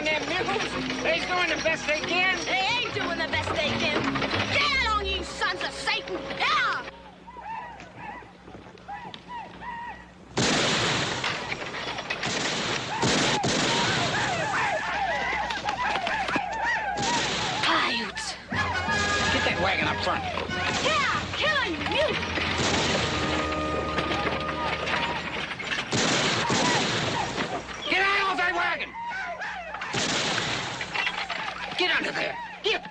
on them nipples. They's doing the best they can. They ain't doing the best they can. Get on, you sons of Satan! Yeah! Coyotes. Get that wagon up front. Yeah, killing you. Get out of that wagon! Get under there. Get.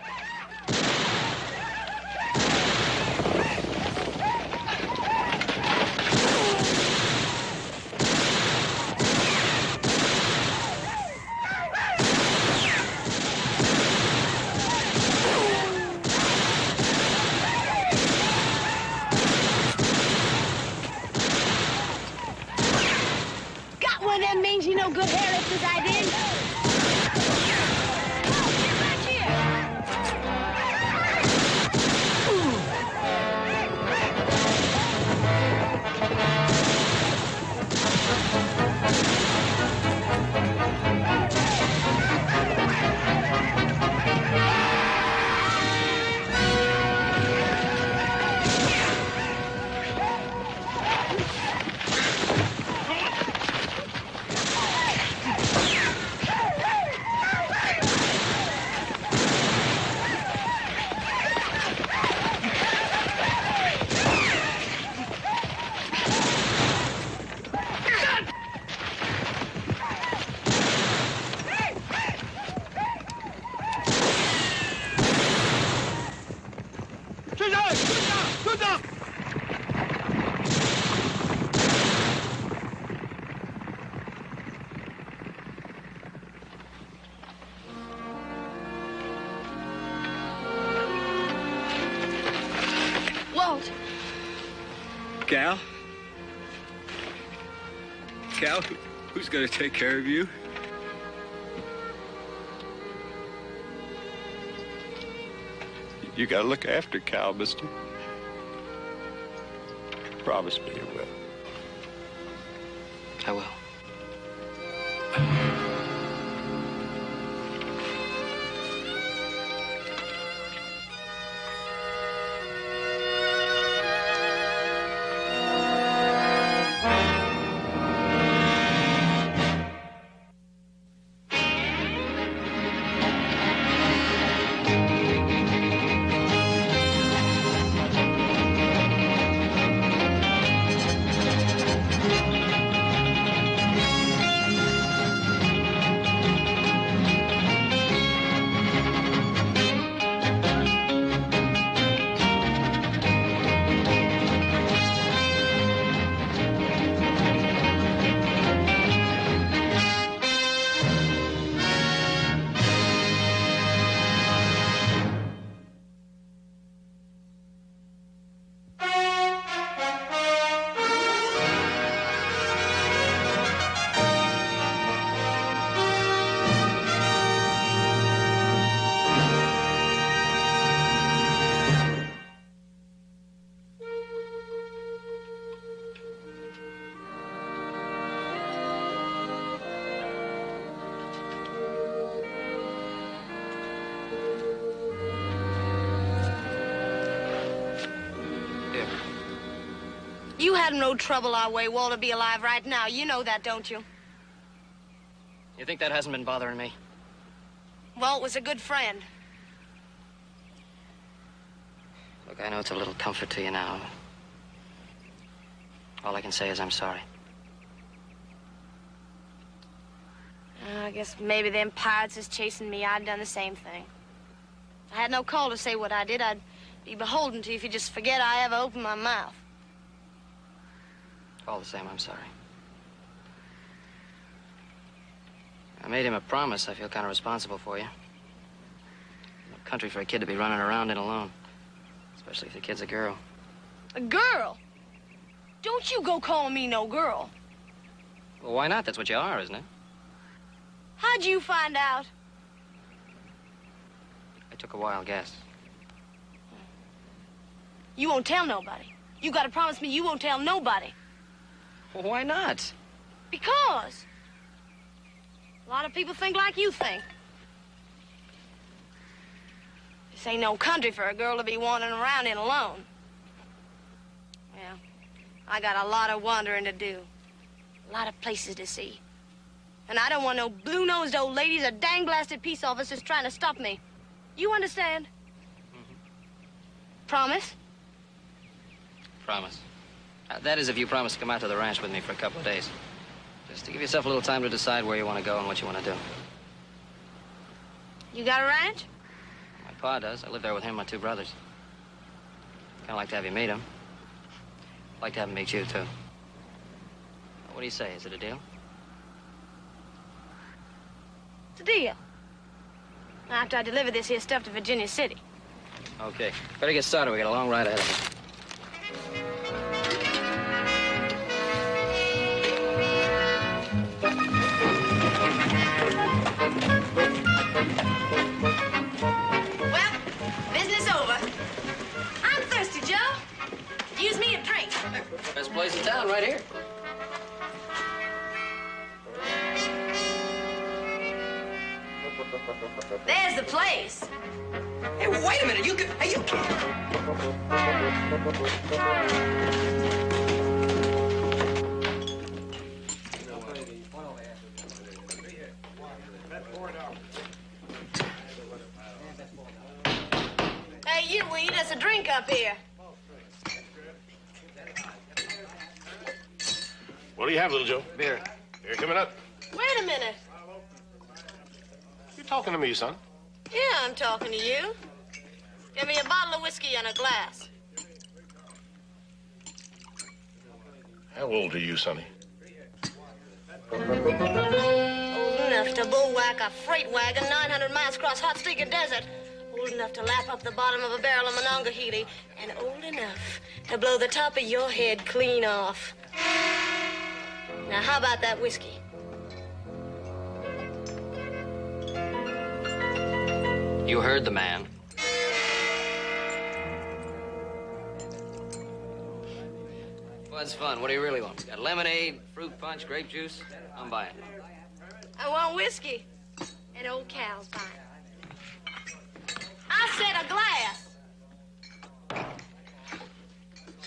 Got one of them mangy no good hair lifters I did. Get back here. Walt. Cal? Cal, who's gonna take care of you? You gotta look after Cal, mister. Promise me you will. I will. You had no trouble our way, Walt, to be alive right now. You know that, don't you? You think that hasn't been bothering me? Walt was a good friend. Look, I know it's a little comfort to you now. All I can say is I'm sorry. I guess maybe them pirates is chasing me. I'd done the same thing. If I had no call to say what I did, I'd be beholden to you if you just forget I ever opened my mouth. All the same, I'm sorry. I made him a promise. I feel kind of responsible for you. No country for a kid to be running around in alone. Especially if the kid's a girl. A girl? Don't you go calling me no girl. Well, why not? That's what you are, isn't it? How'd you find out? I took a wild guess. You won't tell nobody. You gotta promise me you won't tell nobody. Well, why not? Because. A lot of people think like you think. This ain't no country for a girl to be wandering around in alone. Well, I got a lot of wandering to do. A lot of places to see. And I don't want no blue-nosed old ladies or dang-blasted peace officers trying to stop me. You understand? Mm-hmm. Promise? Promise. That is if you promise to come out to the ranch with me for a couple of days. Just to give yourself a little time to decide where you want to go and what you want to do. You got a ranch? My pa does. I live there with him and my two brothers. Kind of like to have you meet him. I'd like to have him meet you, too. What do you say? Is it a deal? It's a deal. After I deliver this here stuff to Virginia City. Okay. Better get started. We got a long ride ahead of us. Well, business over. I'm thirsty, Joe. Use me a drink. Best place in town, right here. There's the place. Hey, wait a minute. You can't. Hey, you, will you us a drink up here? What do you have, little Joe? Beer. Here, coming up. Wait a minute. You talking to me, son? Yeah, I'm talking to you. Give me a bottle of whiskey and a glass. How old are you, sonny? Old enough to bullwhack a freight wagon 900 miles across hot, sticky desert. Old enough to lap up the bottom of a barrel of Monongahela. And old enough to blow the top of your head clean off. Now, how about that whiskey? You heard the man. What's fun? What do you really want? Got lemonade, fruit punch, grape juice? I'm buying. I want whiskey. And old Cal's buying. I said a glass.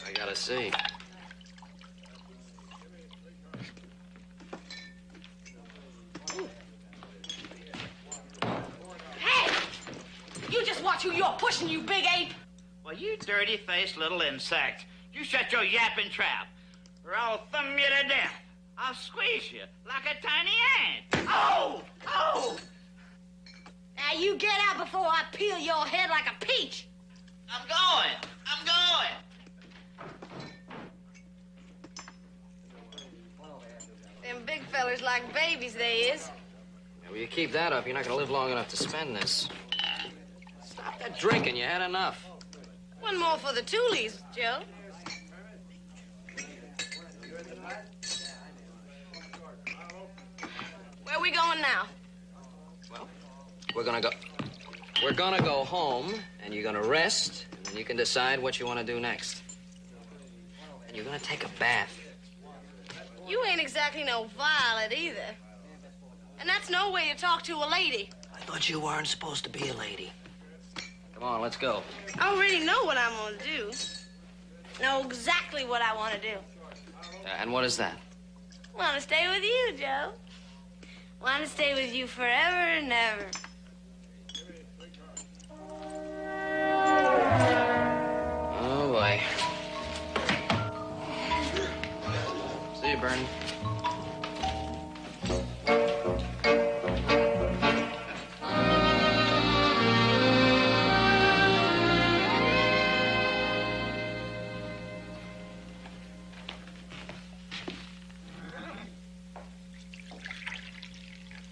I gotta see. Hey! You just watch who you're pushing, you big ape. Well, you dirty-faced little insect. You shut your yapping trap, or I'll thumb you to death. I'll squeeze you like a tiny ant. Oh! Oh! Now you get out before I peel your head like a peach. I'm going. I'm going. Them big fellers like babies, they is. Yeah, well, you keep that up, you're not gonna live long enough to spend this. Stop that drinking. You had enough. One more for the Toolies, Joe. Where we going now? Well, we're gonna go home, and you're gonna rest, and then you can decide what you want to do next. And you're gonna take a bath. You ain't exactly no violet either. And that's no way to talk to a lady. I thought you weren't supposed to be a lady. Come on, let's go. I already know what I'm gonna do. Know exactly what I want to do. And what is that? Want to stay with you, Joe. Want to stay with you forever and ever. Oh, boy. See you, Bernie.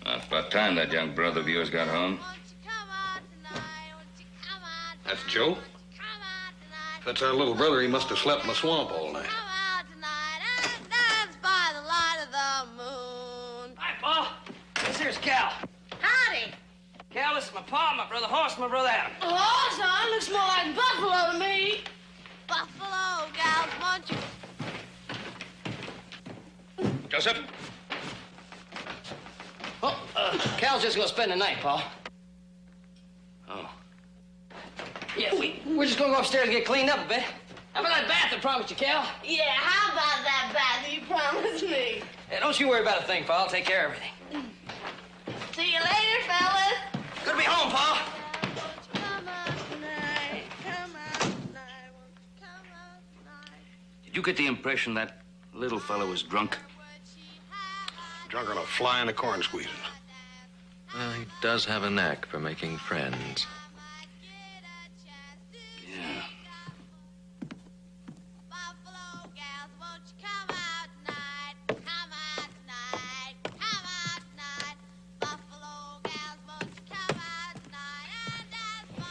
It's about time that young brother of yours got home. That's Joe? If that's our little brother, he must have slept in the swamp all night. Hi, Pa. This here's Cal. Howdy. Cal, this is my pa, my brother Hoss, my brother Adam. Oh, son, looks more like buffalo to me. Buffalo, gals, bunch. Joseph. Oh, Cal's just gonna spend the night, Paul. Oh. Yeah, we're just gonna go upstairs and get cleaned up a bit. How about that bath I promised you, Cal? Yeah, how about that bath you promised me? Hey, don't you worry about a thing, Paul. I'll take care of everything. See you later, fellas. Good to be home, Paul. Did you get the impression that little fellow was drunk? Drunker than a fly in a corn squeezing. Well, he does have a knack for making friends. Yeah.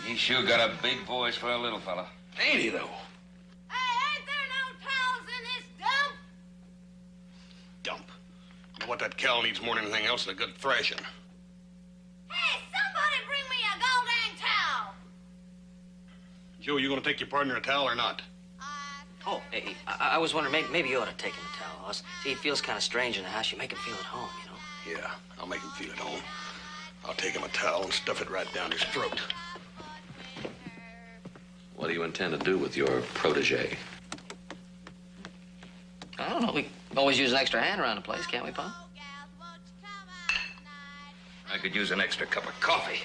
He sure got a big voice for a little fella. Ain't he, though? Hey, ain't there no towels in this dump? Dump. You know what that Cal needs more than anything else is a good thrashing. Hey, somebody bring me a gold dang towel. Joe, you gonna take your partner a towel or not? Oh, hey, I was wondering, maybe you ought to take him a towel, Hoss. See, he feels kind of strange in the house. You make him feel at home, you know? Yeah, I'll make him feel at home. I'll take him a towel and stuff it right down his throat. What do you intend to do with your protege? I don't know. We can always use an extra hand around the place, can't we, Pa? I could use an extra cup of coffee.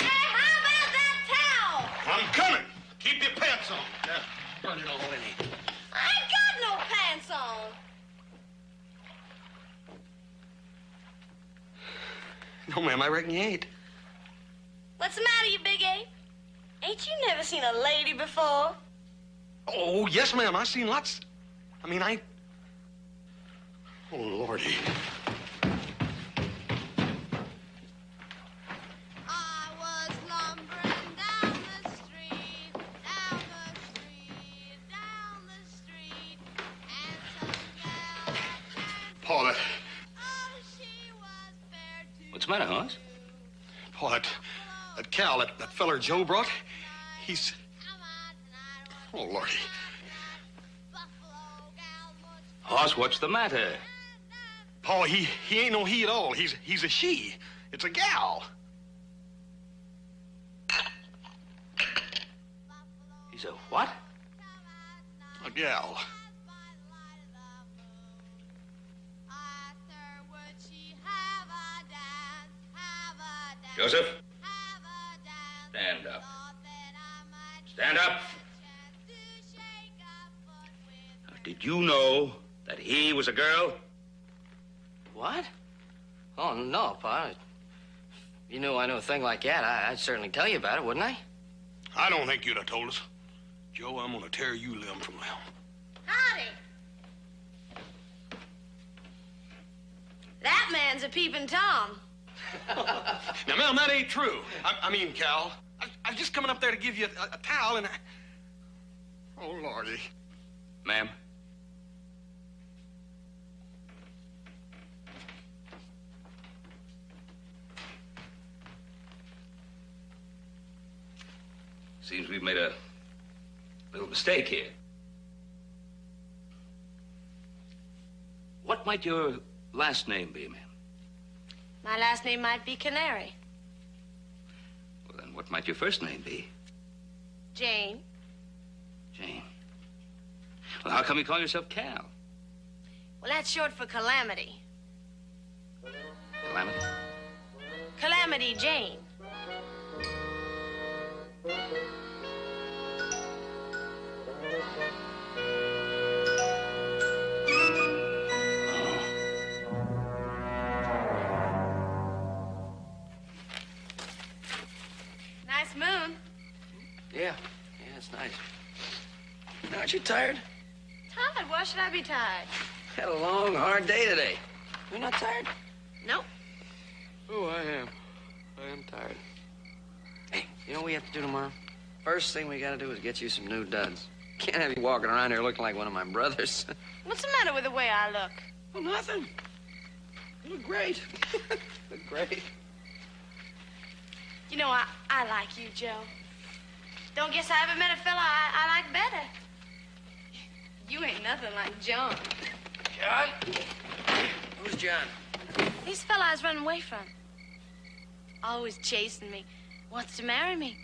Hey, how about that towel? I'm coming. Keep your pants on. Yeah, burn it all in here. I ain't got no pants on. No, ma'am, I reckon you ain't. What's the matter, you big ape? Ain't you never seen a lady before? Oh, yes, ma'am. I seen lots. I mean, Oh, Lordy. I was lumbering down the street, down the street, and some gal Paul, that... oh, she was fair to What's the matter, Hoss? Paul, that Cal, that feller Joe brought, he's... Oh, Lordy. Hoss, what's the matter? Paul, he ain't no he at all. He's a she. It's a gal. He's a what? A gal. Joseph? Stand up. Stand up. Now, did you know that he was a girl? What? Oh, no, Pa. If you knew I knew a thing like that, I'd certainly tell you about it, wouldn't I? I don't think you'd have told us. Joe, I'm gonna tear you limb from limb. Howdy. That man's a peeping Tom. Now, ma'am, that ain't true. I mean, Cal, I was just coming up there to give you a towel and Oh, Lordy. Ma'am? Seems we've made a little mistake here. What might your last name be, ma'am? My last name might be Canary. Well, then what might your first name be? Jane. Jane. Well, how come you call yourself Cal? Well, that's short for Calamity. Calamity? Calamity Jane. Nice moon. Yeah, it's nice. Aren't you tired? Tired? Why should I be tired? Had a long, hard day today. You're not tired? Nope. Oh, I am. I am tired. Hey, you know what we have to do tomorrow? First thing we gotta do is get you some new duds. Can't have you walking around here looking like one of my brothers. What's the matter with the way I look? Well, nothing. You look great. Look great. You know, I like you, Joe. Don't guess I ever met a fella I like better. nothing like John. John? Who's John? He's the fella I was running away from. Always chasing me. Wants to marry me.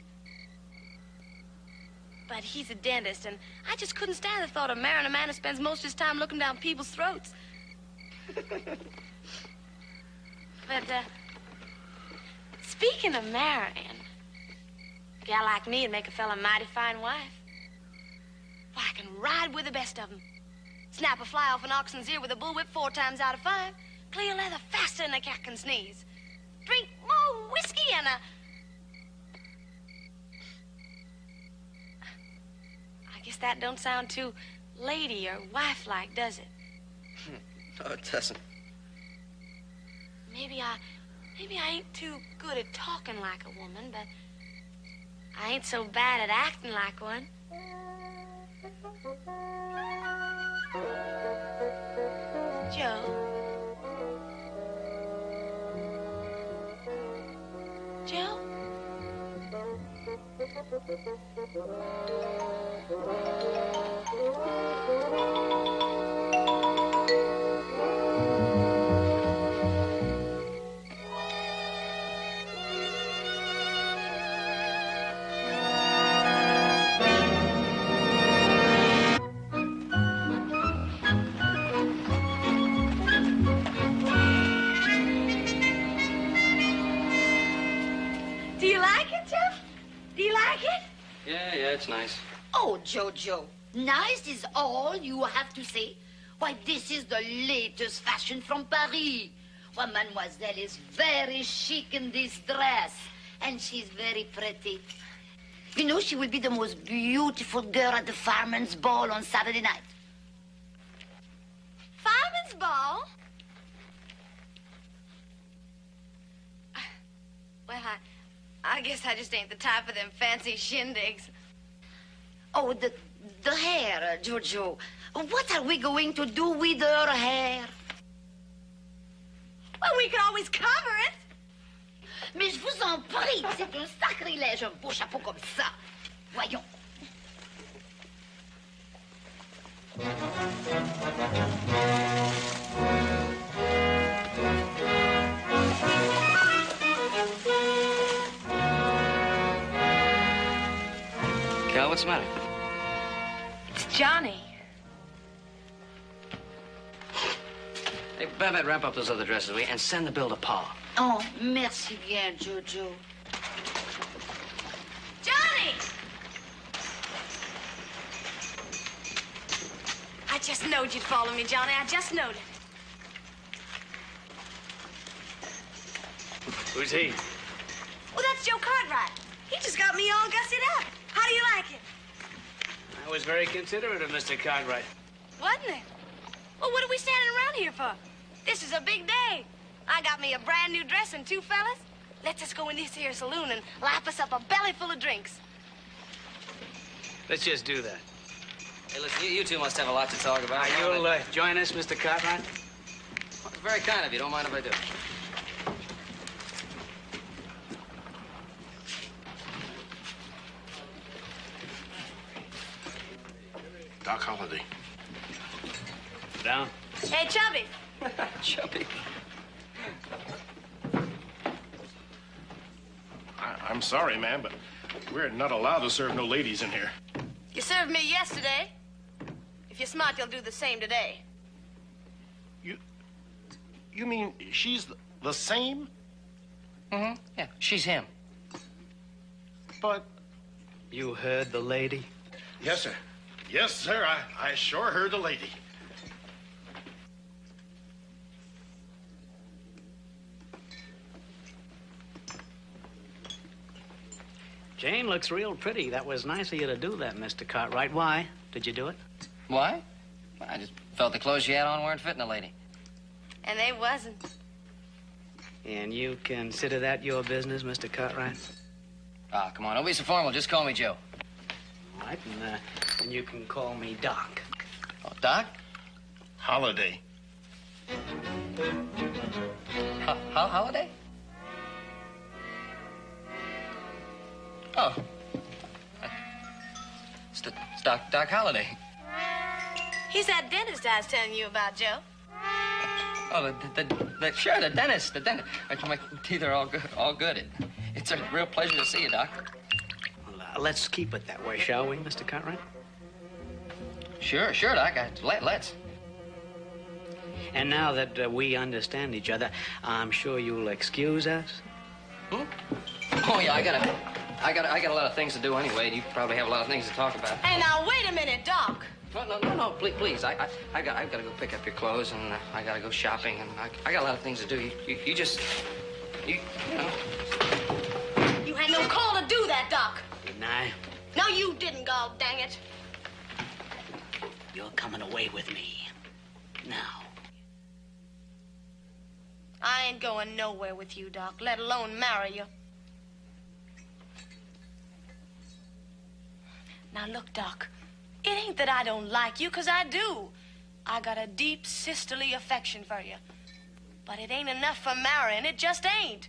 But he's a dentist, and I just couldn't stand the thought of marrying a man who spends most of his time looking down people's throats. But, speaking of marrying, a gal like me would make a fella a mighty fine wife. Why, I can ride with the best of them. Snap a fly off an oxen's ear with a bullwhip 4 times out of 5. Clear leather faster than a cat can sneeze. Drink more whiskey and I guess that don't sound too lady or wife-like, does it? No, it doesn't. Maybe I ain't too good at talking like a woman, but I ain't so bad at acting like one. Joe? Joe? Do you like it, Joe? Do you like it? Yeah, it's nice. Oh, Jojo, nice is all you have to say? Why, this is the latest fashion from Paris. Why, Mademoiselle is very chic in this dress, and she's very pretty. You know, she will be the most beautiful girl at the fireman's ball on Saturday night. Fireman's ball? Well, I guess I just ain't the type of them fancy shindigs. Oh, the hair, Jojo. What are we going to do with her hair? Well, we could always cover it. Mais je vous en prie, c'est un sacrilège, un beau chapeau comme ça. Voyons. Cal, what's the matter? It's Johnny. Hey, Babette, wrap up those other dresses, will you? And send the bill to Pa. Oh, merci bien, Jojo. Johnny! I just knowed you'd follow me, Johnny. I just knowed it. Who's he? Well, that's Joe Cartwright. He just got me all gussied up. How do you like it? That was very considerate of Mr. Cartwright. Wasn't it? Well, what are we standing around here for? This is a big day. I got me a brand new dress and 2 fellas. Let's just go in this here saloon and lap us up a belly full of drinks. Let's just do that. Hey, listen, you two must have a lot to talk about. You'll join us, Mr. Cartwright? Well, it's very kind of you. Don't mind if I do. Doc Holliday. Down. Hey, Chubby. Chubby. I'm sorry, ma'am, but we're not allowed to serve no ladies in here. You served me yesterday. If you're smart, you'll do the same today. You mean she's the same? Mm-hmm. Yeah, she's him. But... You heard the lady? Yes, sir. Yes, sir, I sure heard the lady. Jane looks real pretty. That was nice of you to do that, Mr. Cartwright. Why did you do it? Why? I just felt the clothes she had on weren't fitting a lady. And they wasn't. And you consider that your business, Mr. Cartwright? Ah, come on, don't be so formal. Just call me Joe. All right, and you can call me Doc. Oh, Doc? Holiday. Holiday? Oh. It's Doc Holliday. He's that dentist I was telling you about, Joe. Oh, sure, the dentist. My teeth are all good. It's a real pleasure to see you, Doc. Well, let's keep it that way, shall we, Mr. Cartwright? Sure, Doc. Let's. And now that we understand each other, I'm sure you'll excuse us. Hmm? Oh yeah, I got a lot of things to do anyway. You probably have a lot of things to talk about. Hey, now wait a minute, Doc. No, please. I got to go pick up your clothes, and I got to go shopping, and I got a lot of things to do. You just, you know. You had no call to do that, Doc. Didn't I? No, you didn't, God dang it. You're coming away with me. Now. I ain't going nowhere with you, Doc, let alone marry you. Now, look, Doc, it ain't that I don't like you, 'cause I do. I got a deep sisterly affection for you. But it ain't enough for marrying. It just ain't.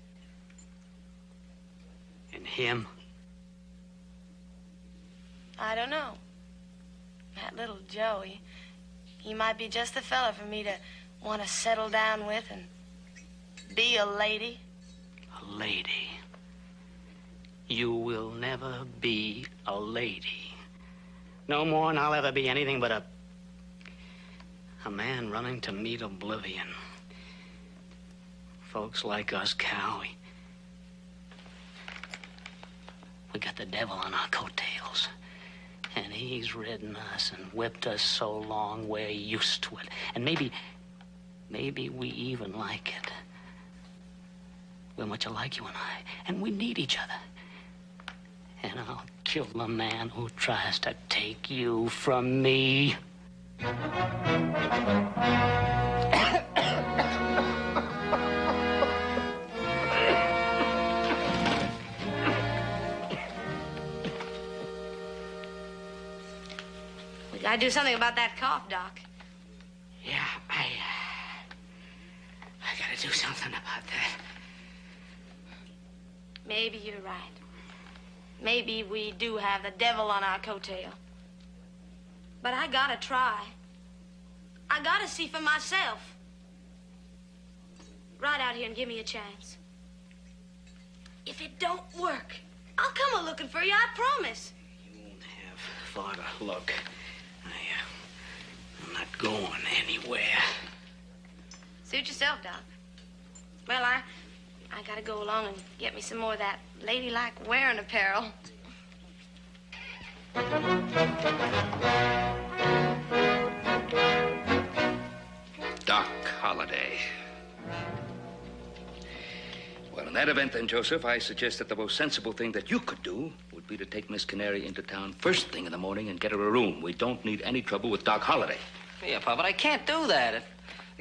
And him? I don't know. That little Joe, he might be just the fella for me to want to settle down with and be a lady. A lady? You will never be a lady. No more than I'll ever be anything but a man running to meet oblivion. Folks like us, Cal, we got the devil on our coattails. And he's ridden us and whipped us so long we're used to it. And maybe we even like it. We're much alike, you and I, and we need each other. And I'll kill the man who tries to take you from me. We gotta do something about that cough, Doc. Yeah, I gotta do something about that. Maybe you're right. Maybe we do have the devil on our coattail. But I gotta try. I gotta see for myself. Ride out here and give me a chance. If it don't work, I'll come a-looking for you, I promise. You won't have far to look. I'm not going anywhere. Suit yourself, Doc. Well, I gotta go along and get me some more of that ladylike wearing apparel. Doc Holliday. Well, in that event, then, Joseph, I suggest that the most sensible thing that you could do would be to take Miss Canary into town first thing in the morning and get her a room. We don't need any trouble with Doc Holliday. Yeah, Pa, but I can't do that.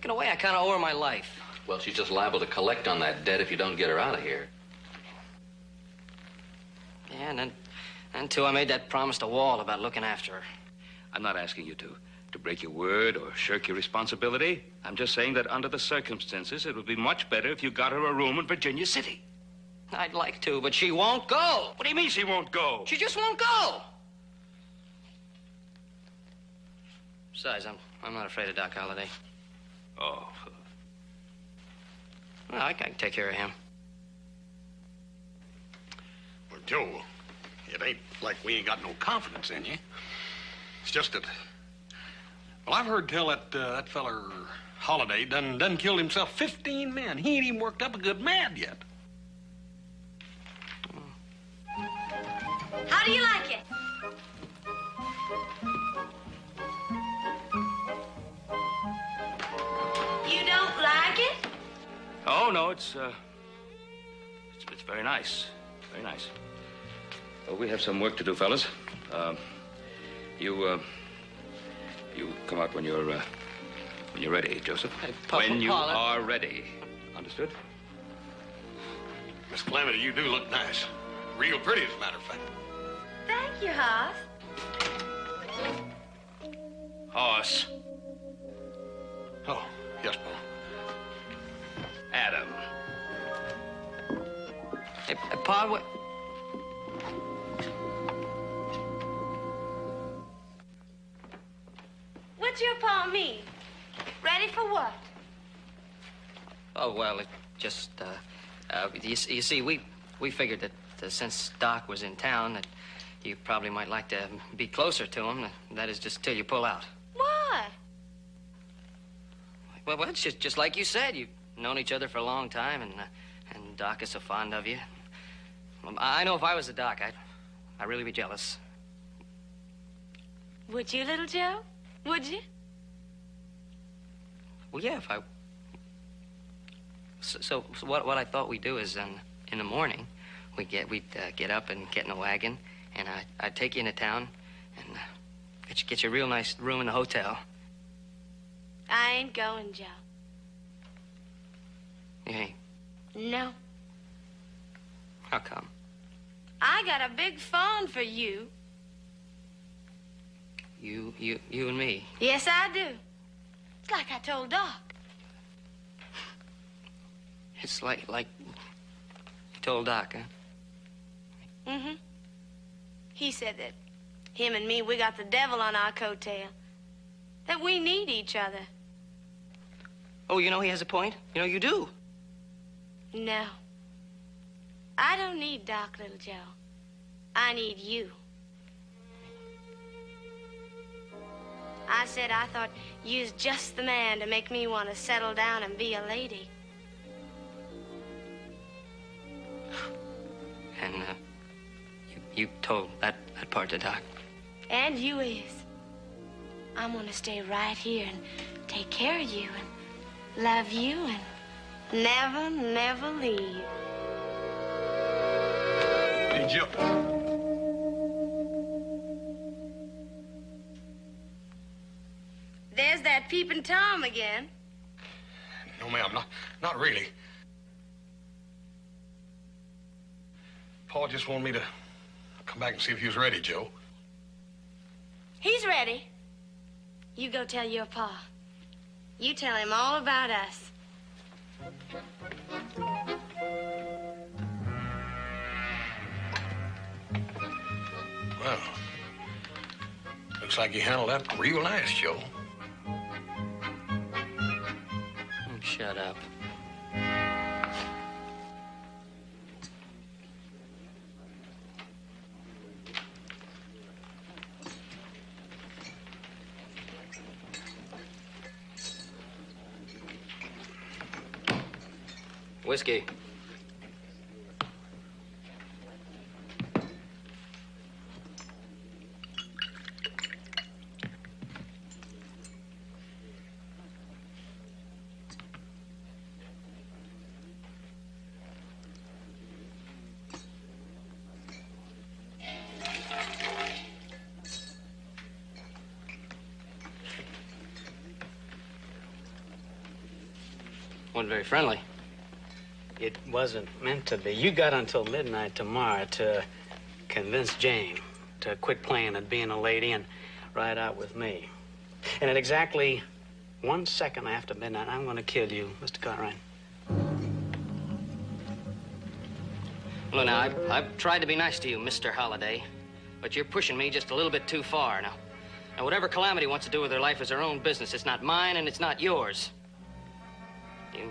In a way, I kind of owe her my life. Well, she's just liable to collect on that debt if you don't get her out of here. Yeah, and too, I made that promise to Walt about looking after her. I'm not asking you to break your word or shirk your responsibility. I'm just saying that under the circumstances, it would be much better if you got her a room in Virginia City. I'd like to, but she won't go. What do you mean she won't go? She just won't go. Besides, I'm not afraid of Doc Holliday. Oh. Well, I can take care of him. Well, Joe, it ain't like we ain't got no confidence in you. It's just that, well, I've heard tell that feller Holliday done killed himself 15 men. He ain't even worked up a good mad yet. How do you like it? You don't like it? Oh, no, it's very nice. Very nice. Well, we have some work to do, fellas. You come out when you're ready, Joseph. Hey, Papa, when you Paula. are ready. Understood? Miss Calamity, you do look nice. Real pretty, as a matter of fact. Thank you, Hoss. Hoss. Oh, yes, Pa. Adam. Hey, Pa, what? Which did your pa mean? Ready for what? Oh, well, it just, you see, we figured that since Doc was in town, that you probably might like to be closer to him. That is, just till you pull out. Why? Well, it's just like you said. You've known each other for a long time, and Doc is so fond of you. I know if I was the Doc, I'd really be jealous. Would you, little Joe? Would you? Well, yeah, if I... So what I thought we'd do is, in the morning, we'd get up and get in the wagon, and I'd take you into town and get you a real nice room in the hotel. I ain't going, Joe. You ain't? No. How come? I got a big phone for you. You and me? Yes, I do. It's like I told Doc. It's like you told Doc, huh? Mm-hmm. He said that him and me, we got the devil on our coattail. That we need each other. Oh, you know he has a point? You know you do. No. I don't need Doc, little Joe. I need you. I said I thought you's just the man to make me want to settle down and be a lady. And, you told that part to Doc? And you is. I'm gonna stay right here and take care of you and love you and never, never leave. Hey, Joe. There's that peeping Tom again. No, ma'am, not really. Paul just wanted me to come back and see if you was ready, Joe. He's ready. You go tell your pa. You tell him all about us. Well, looks like you handled that real nice, Joe. Shut up. Whiskey. Wasn't very friendly. It wasn't meant to be. You got until midnight tomorrow to convince Jane to quit playing at being a lady and ride out with me. And at exactly 1 second after midnight, I'm going to kill you, Mr. Cartwright. Well, now, I've tried to be nice to you, Mr. Holliday, but you're pushing me just a little bit too far now. Now, whatever Calamity wants to do with her life is her own business. It's not mine, and it's not yours.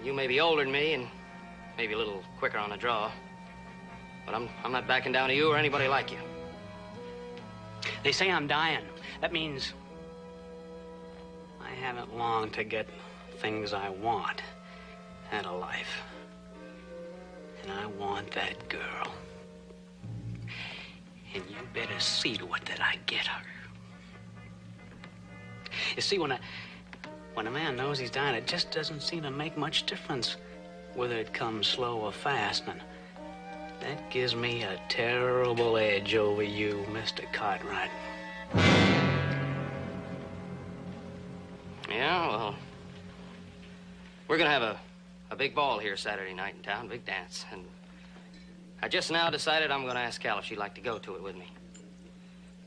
You may be older than me and maybe a little quicker on the draw, but I'm not backing down to you or anybody like you. They say I'm dying. That means I haven't long to get things I want out of life. And I want that girl. And you better see to it that I get her. You see, when a man knows he's dying, it just doesn't seem to make much difference whether it comes slow or fast. And that gives me a terrible edge over you, Mr. Cartwright. Yeah, well, we're gonna have a big ball here Saturday night in town, big dance. And I just now decided I'm gonna ask Cal if she'd like to go to it with me.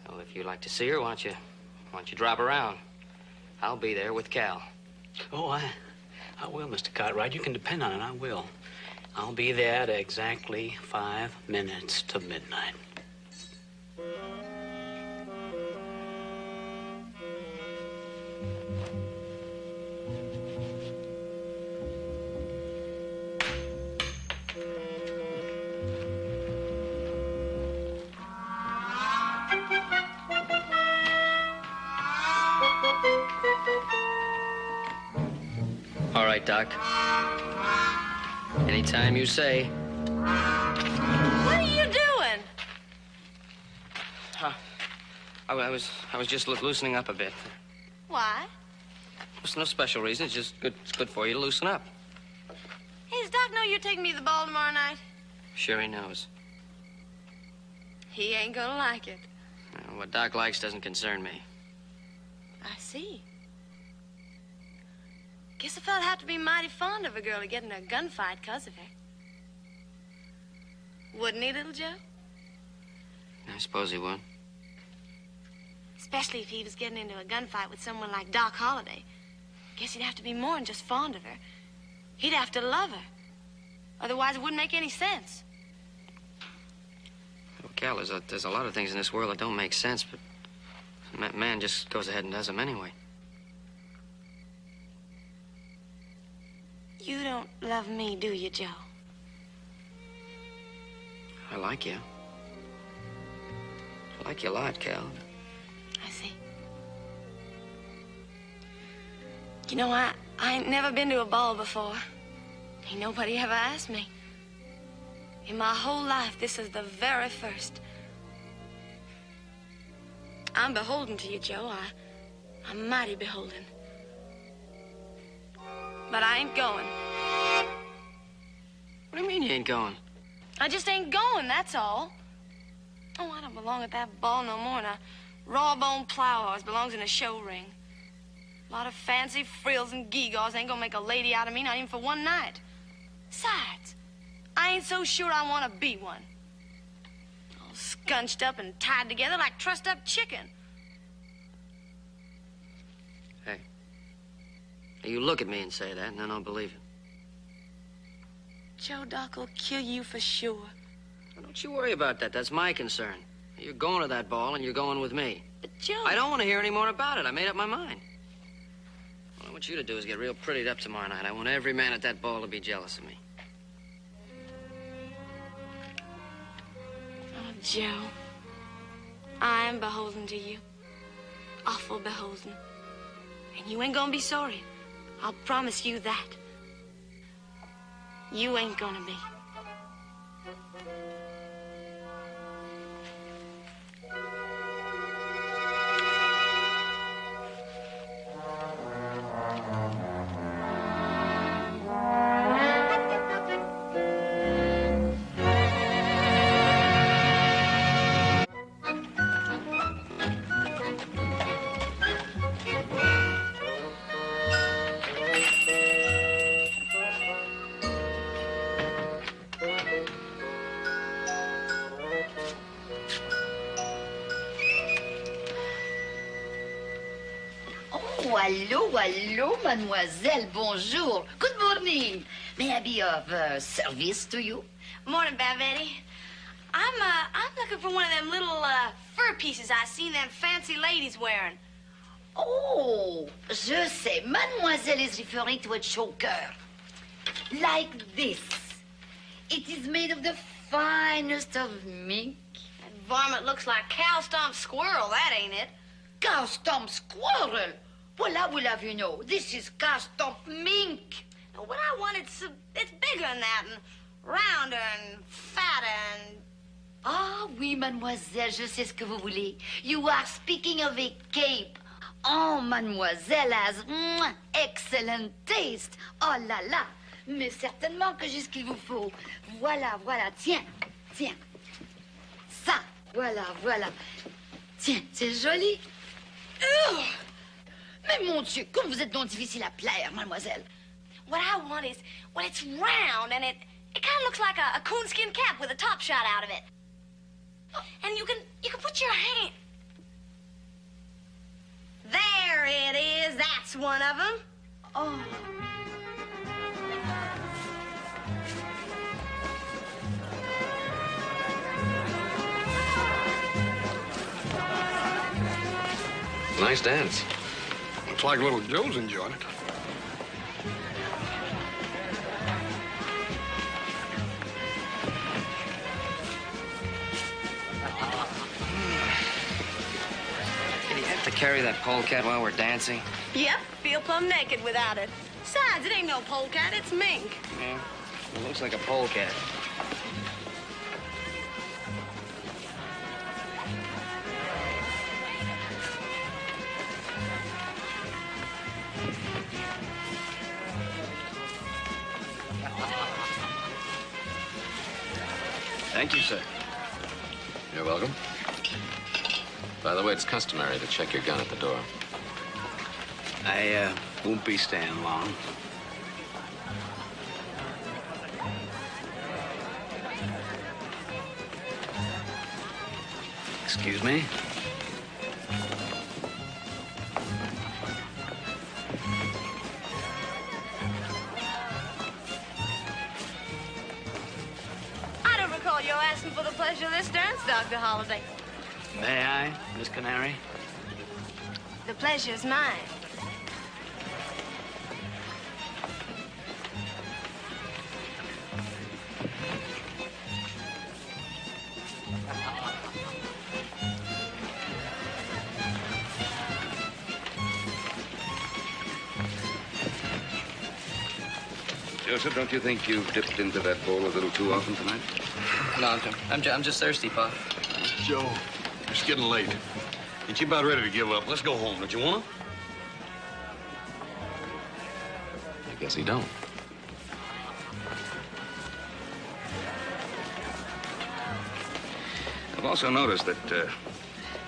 So if you'd like to see her, why don't you drop around? I'll be there with Cal. Oh, I will, Mr. Cartwright. You can depend on it. I will. I'll be there at exactly 5 minutes to midnight. All right, Doc. Anytime you say. What are you doing? I was just loosening up a bit. Why? There's no special reason. It's just good. It's good for you to loosen up. Hey, does Doc know you're taking me to the ball tomorrow night? Sure he knows. He ain't gonna like it. What Doc likes doesn't concern me. I see. Guess a fella'd have to be mighty fond of a girl to get in a gunfight 'cause of her. Wouldn't he, little Joe? I suppose he would. Especially if he was getting into a gunfight with someone like Doc Holliday. Guess he'd have to be more than just fond of her. He'd have to love her. Otherwise, it wouldn't make any sense. Well, Cal, there's a lot of things in this world that don't make sense, but man just goes ahead and does them anyway. You don't love me, do you, Joe? I like you. I like you a lot, Cal. I see. You know, I ain't never been to a ball before. Ain't nobody ever asked me. In my whole life, this is the very first. I'm beholden to you, Joe. I'm mighty beholden. But I ain't going. What do you mean you ain't going? I just ain't going, that's all. Oh, I don't belong at that ball no more. And a raw-boned plow horse belongs in a show ring. A lot of fancy frills and gewgaws ain't gonna make a lady out of me, not even for one night. Besides, I ain't so sure I want to be one. All scunched up and tied together like trussed-up chicken. Hey, you look at me and say that, and then I'll believe it. Joe, Doc will kill you for sure. Don't you worry about that. That's my concern. You're going to that ball, and you're going with me. But, Joe... I don't want to hear any more about it. I made up my mind. What I want you to do is get real prettied up tomorrow night. I want every man at that ball to be jealous of me. Oh, Joe, I'm beholden to you. Awful beholden. And you ain't gonna be sorry. I'll promise you that. You ain't gonna be. Hello, mademoiselle. Bonjour. Good morning. May I be of service to you? Morning, Bavetti. I'm looking for one of them little fur pieces I seen them fancy ladies wearing. Oh, je sais. Mademoiselle is referring to a choker. Like this. It is made of the finest of mink. That varmint looks like cow-stomped squirrel, that ain't it? Cow-stomped squirrel? Well, how will have you know? This is cow-stomped mink. Now, what I want, it's bigger than that, and rounder and fatter and... Ah, oui, mademoiselle, je sais ce que vous voulez. You are speaking of a cape. Oh, mademoiselle has excellent taste. Oh là là. Mais certainement que j'ai ce qu'il vous faut. Voilà, voilà. Tiens, tiens. Ça, voilà, voilà. Tiens, c'est joli. Mais mon Dieu, comme vous êtes donc difficile à plaire, mademoiselle. What I want is, well, it's round, and it kind of looks like a coonskin cap with a top shot out of it. And you can put your hand... There it is. That's one of them. Oh. Nice dance. Looks like little Joe's enjoying it. Did he have to carry that polecat while we're dancing? Yep, feel plumb naked without it. Besides, it ain't no polecat, it's mink. Yeah, it looks like a polecat. Thank you, sir. You're welcome. By the way, it's customary to check your gun at the door. I won't be staying long. Excuse me? I don't recall you asking for the pleasure of this dance, Dr. Holliday. May I, Miss Canary? The pleasure's mine. Joseph, don't you think you've dipped into that bowl a little too often tonight? No, I'm just thirsty, Pa. Joe, it's getting late. Ain't you about ready to give up? Let's go home. Don't you want to? I guess he don't. I've also noticed that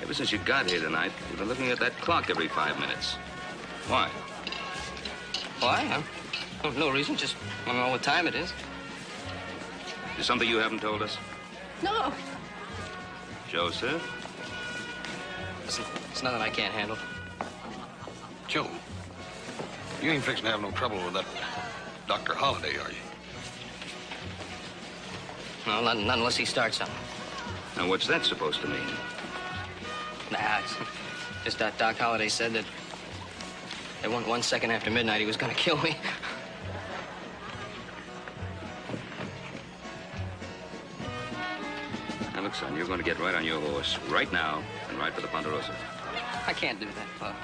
ever since you got here tonight, you've been looking at that clock every 5 minutes. Why? Why? No reason, just want to know what time it is. Is something you haven't told us? No. Joseph? It's nothing I can't handle. Joe, you ain't fixing to have no trouble with that Dr. Holliday, are you? No, not unless he starts something. Now, what's that supposed to mean? Nah, it's just that Doc Holliday said that 1 second after midnight he was going to kill me. Now, look, son, you're going to get right on your horse right now and ride for the Ponderosa. I can't do that, Pa.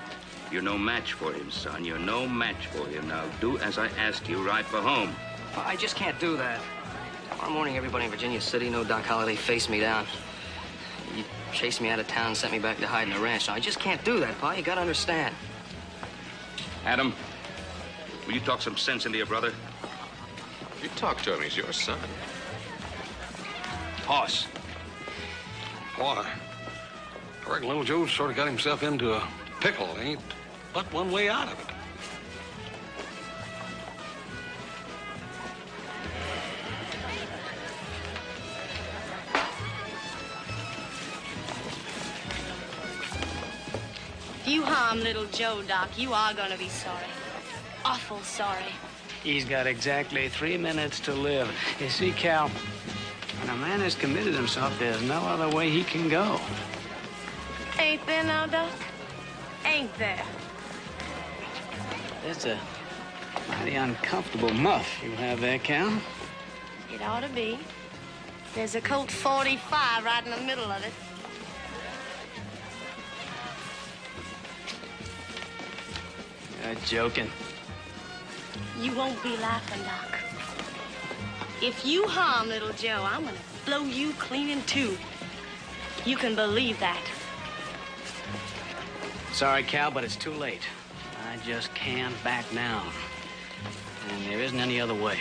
You're no match for him, son. You're no match for him. Now, do as I ask you. Ride for home. Pa, I just can't do that. Tomorrow morning, everybody in Virginia City know Doc Holliday faced me down. He chased me out of town and sent me back to hide in the ranch. Now, I just can't do that, Pa. You gotta understand. Adam, will you talk some sense into your brother? You talk to him. He's your son. Hoss. Why? I reckon little Joe's sort of got himself into a pickle. Ain't but one way out of it. If you harm little Joe, Doc, you are going to be sorry. Awful sorry. He's got exactly 3 minutes to live. You see, Cal, when a man has committed himself, there's no other way he can go. Ain't there now, Doc? Ain't there? That's a mighty uncomfortable muff you have there, Cal. It ought to be. There's a Colt 45 right in the middle of it. You're joking. You won't be laughing, Doc. If you harm little Joe, I'm gonna blow you clean in two. You can believe that. Sorry, Cal, but it's too late. I just can't back down. And there isn't any other way.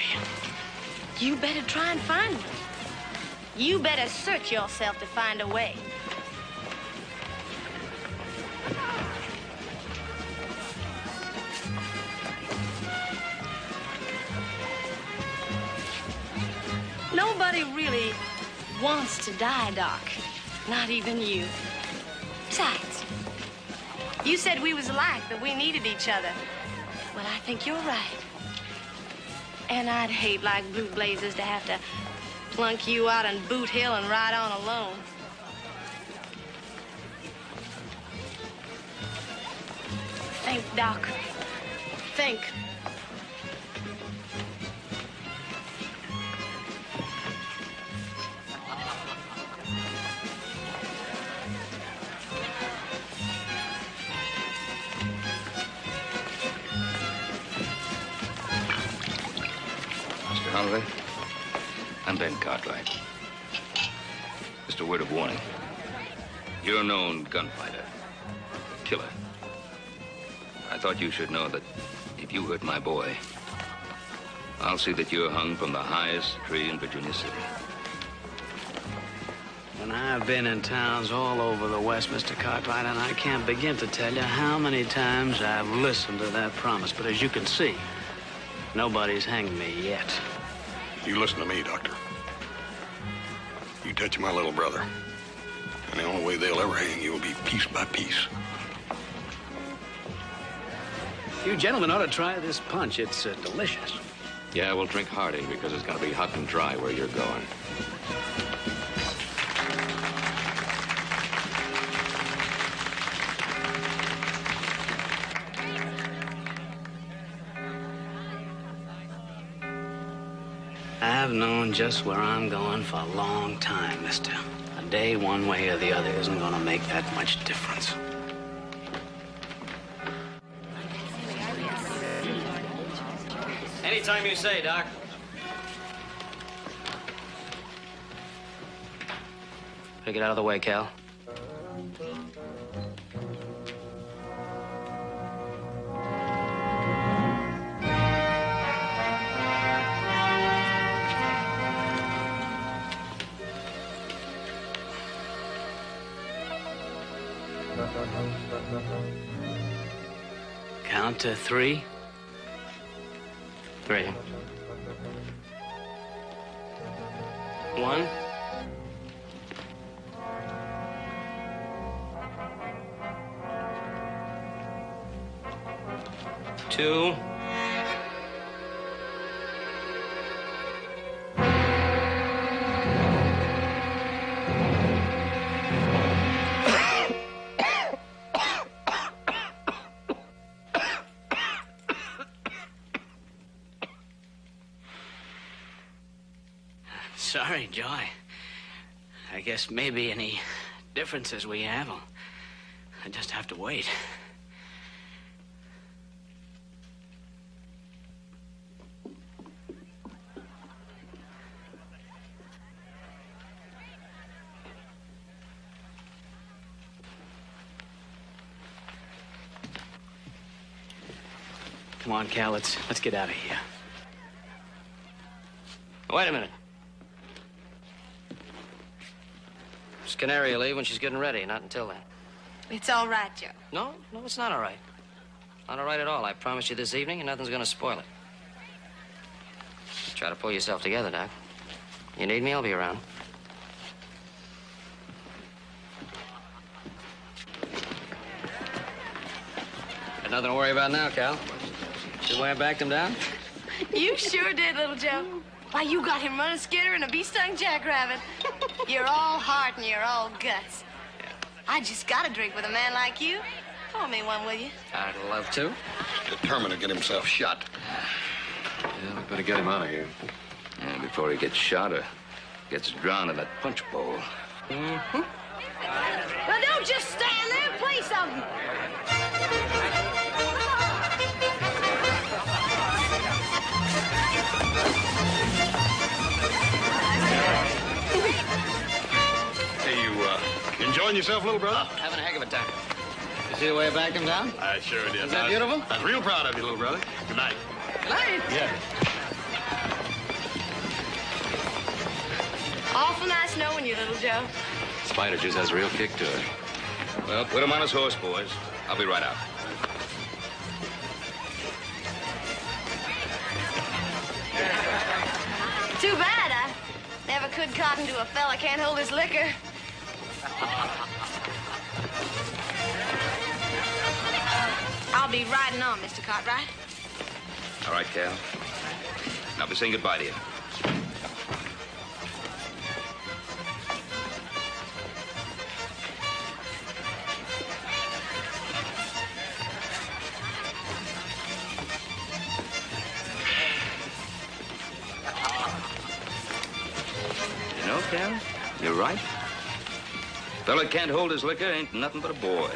You better try and find one. You better search yourself to find a way. Nobody really wants to die, Doc. Not even you. Besides, you said we was alike, that we needed each other. Well, I think you're right. And I'd hate like Blue Blazes to have to plunk you out on Boot Hill and ride on alone. Think, Doc. Think. Holiday. I'm Ben Cartwright. Just a word of warning. You're a known gunfighter, killer. I thought you should know that if you hurt my boy, I'll see that you're hung from the highest tree in Virginia City. And I've been in towns all over the West, Mr. Cartwright, and I can't begin to tell you how many times I've listened to that promise. But as you can see, nobody's hanged me yet. You listen to me, Doctor. You touch my little brother, and the only way they'll ever hang you will be piece by piece. You gentlemen ought to try this punch. It's delicious. Yeah, we'll drink Harding because it's going to be hot and dry where you're going. I've known just where I'm going for a long time, mister. A day one way or the other isn't going to make that much difference. Anytime you say, Doc. Better get out of the way, Cal. Count to 3. 3. 1. 2. 'Sorry, Joy. I guess maybe any differences we have, I just have to wait. Come on, Cal, let's get out of here. Wait a minute. Miss Canary will leave when she's getting ready, not until then. It's all right, Joe. No, it's not all right. Not all right at all. I promised you this evening, and nothing's going to spoil it. Try to pull yourself together, Doc. You need me, I'll be around. Got nothing to worry about now, Cal. See the way I backed him down? You sure did, little Joe. Why, you got him running Skinner and a bee-stung jackrabbit. You're all heart and you're all guts. I just got to drink with a man like you. Pour me one, will you? I'd love to. Determined to get himself shot. Yeah, we better get him out of here. And before he gets shot or gets drowned in that punch bowl. Mm-hmm. Well, don't just stand there. Play something. Hey, you, enjoying yourself, little brother? Oh, having a heck of a time. You see the way I backed him down? I sure did. Is that beautiful? I was real proud of you, little brother. Good night. Good night. Yeah. Awful nice knowing you, little Joe. Spider just has a real kick to it. Well, put him on his horse, boys. I'll be right out. Too bad. I never could cotton to a fella can't hold his liquor. I'll be riding on, Mr. Cartwright. All right, Cal. I'll be saying goodbye to you. You know, Cal, you're right. Fella can't hold his liquor ain't nothing but a boy.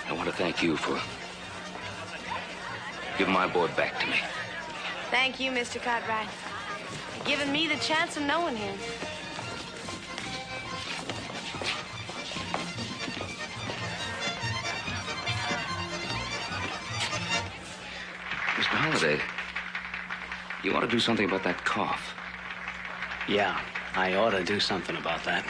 I want to thank you for Give my boy back to me. Thank you, Mr. Cartwright, for giving me the chance of knowing him. Mr. Holliday, you want to do something about that cough? Yeah, I ought to do something about that.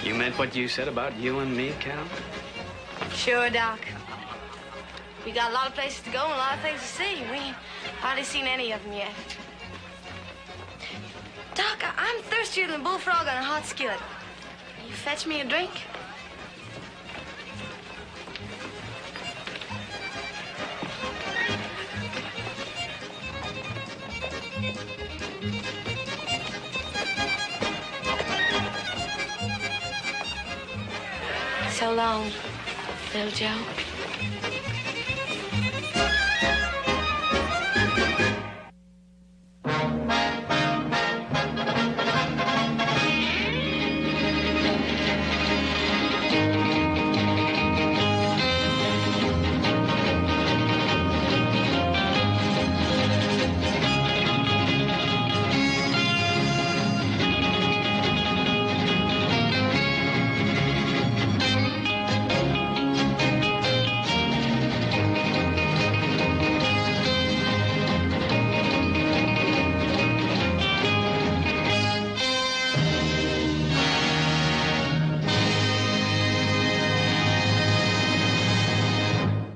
You meant what you said about you and me, Cal? Sure, Doc. We got a lot of places to go and a lot of things to see. We ain't hardly seen any of them yet. Doc, I'm thirstier than a bullfrog on a hot skillet. You fetch me a drink? So long, little Joe.